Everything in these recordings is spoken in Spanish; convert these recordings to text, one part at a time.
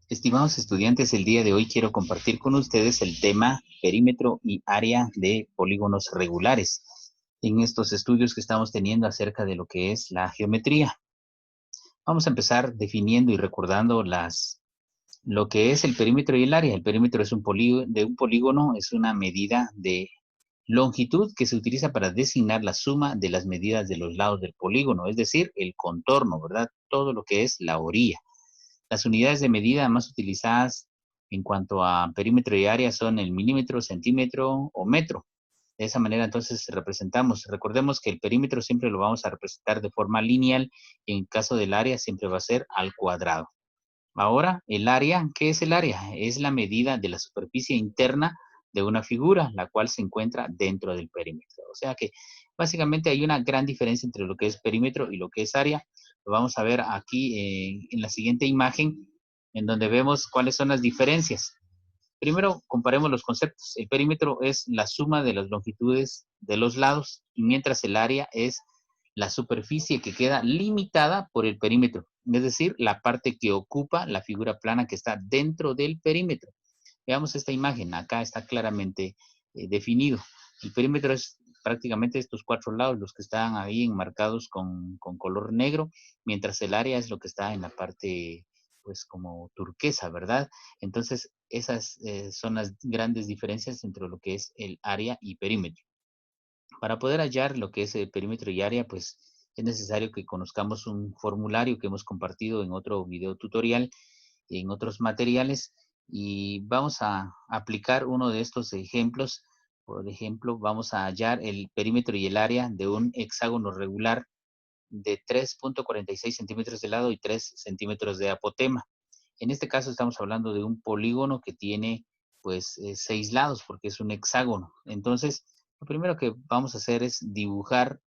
Estimados estudiantes, el día de hoy quiero compartir con ustedes el tema perímetro y área de polígonos regulares en estos estudios que estamos teniendo acerca de lo que es la geometría. Vamos a empezar definiendo y recordando lo que es el perímetro y el área. El perímetro es de un polígono, es una medida de longitud que se utiliza para designar la suma de las medidas de los lados del polígono, es decir, el contorno, ¿verdad? Todo lo que es la orilla. Las unidades de medida más utilizadas en cuanto a perímetro y área son el milímetro, centímetro o metro. De esa manera entonces representamos. Recordemos que el perímetro siempre lo vamos a representar de forma lineal y en caso del área siempre va a ser al cuadrado. Ahora, el área, ¿qué es el área? Es la medida de la superficie interna de una figura, la cual se encuentra dentro del perímetro. O sea que básicamente hay una gran diferencia entre lo que es perímetro y lo que es área. Lo vamos a ver aquí en la siguiente imagen, en donde vemos cuáles son las diferencias. Primero, comparemos los conceptos. El perímetro es la suma de las longitudes de los lados, mientras el área es la superficie que queda limitada por el perímetro, es decir, la parte que ocupa la figura plana que está dentro del perímetro. Veamos esta imagen, acá está claramente definido. El perímetro es prácticamente estos cuatro lados, los que están ahí enmarcados con color negro, mientras el área es lo que está en la parte, pues como turquesa, ¿verdad? Entonces, esas son las grandes diferencias entre lo que es el área y perímetro. Para poder hallar lo que es el perímetro y área, pues es necesario que conozcamos un formulario que hemos compartido en otro video tutorial, en otros materiales, y vamos a aplicar uno de estos ejemplos. Por ejemplo, vamos a hallar el perímetro y el área de un hexágono regular de 3,46 centímetros de lado y 3 centímetros de apotema. En este caso estamos hablando de un polígono que tiene pues 6 lados porque es un hexágono. Entonces, lo primero que vamos a hacer es dibujar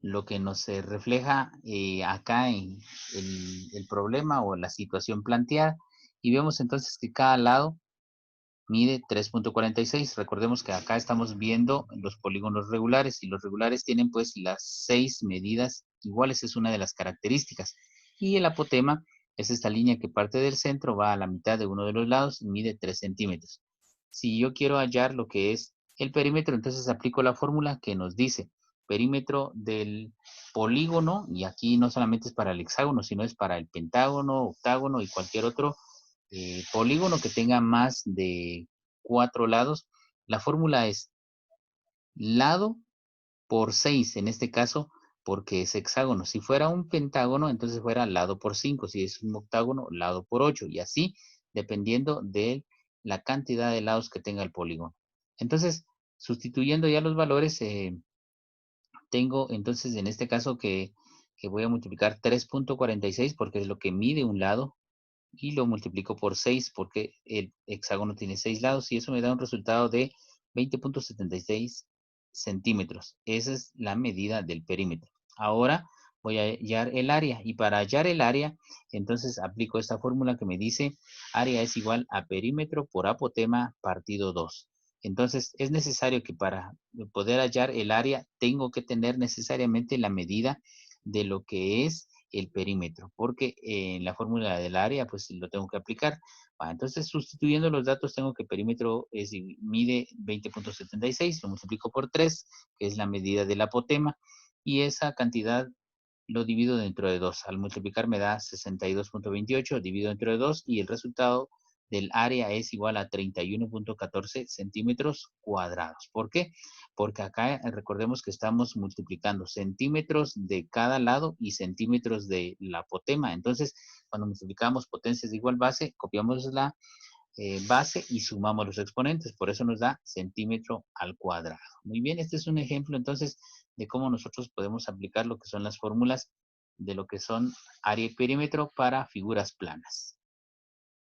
lo que nos refleja acá en el problema o la situación planteada. Y vemos entonces que cada lado mide 3,46. Recordemos que acá estamos viendo los polígonos regulares y los regulares tienen pues las 6 medidas iguales, es una de las características. Y el apotema es esta línea que parte del centro, va a la mitad de uno de los lados y mide 3 centímetros. Si yo quiero hallar lo que es el perímetro, entonces aplico la fórmula que nos dice perímetro del polígono, y aquí no solamente es para el hexágono, sino es para el pentágono, octágono y cualquier otro polígono que tenga más de 4 lados. La fórmula es lado por 6 en este caso, porque es hexágono. Si fuera un pentágono, entonces fuera lado por 5. Si es un octágono, lado por 8. Y así, dependiendo de la cantidad de lados que tenga el polígono. Entonces, sustituyendo ya los valores, tengo entonces en este caso que voy a multiplicar 3,46 porque es lo que mide un lado y lo multiplico por 6 porque el hexágono tiene 6 lados y eso me da un resultado de 20,76 centímetros. Esa es la medida del perímetro. Ahora voy a hallar el área y para hallar el área, entonces aplico esta fórmula que me dice área es igual a perímetro por apotema partido 2. Entonces es necesario que para poder hallar el área tengo que tener necesariamente la medida de lo que es el perímetro, porque en la fórmula del área, pues lo tengo que aplicar. Entonces, sustituyendo los datos, tengo que perímetro mide 20,76, lo multiplico por 3, que es la medida del apotema, y esa cantidad lo divido dentro de 2. Al multiplicar me da 62,28, divido dentro de 2 y el resultado del área es igual a 31,14 centímetros cuadrados. ¿Por qué? Porque acá recordemos que estamos multiplicando centímetros de cada lado y centímetros de la apotema. Entonces, cuando multiplicamos potencias de igual base, copiamos la base y sumamos los exponentes. Por eso nos da centímetro al cuadrado. Muy bien, este es un ejemplo entonces de cómo nosotros podemos aplicar lo que son las fórmulas de lo que son área y perímetro para figuras planas.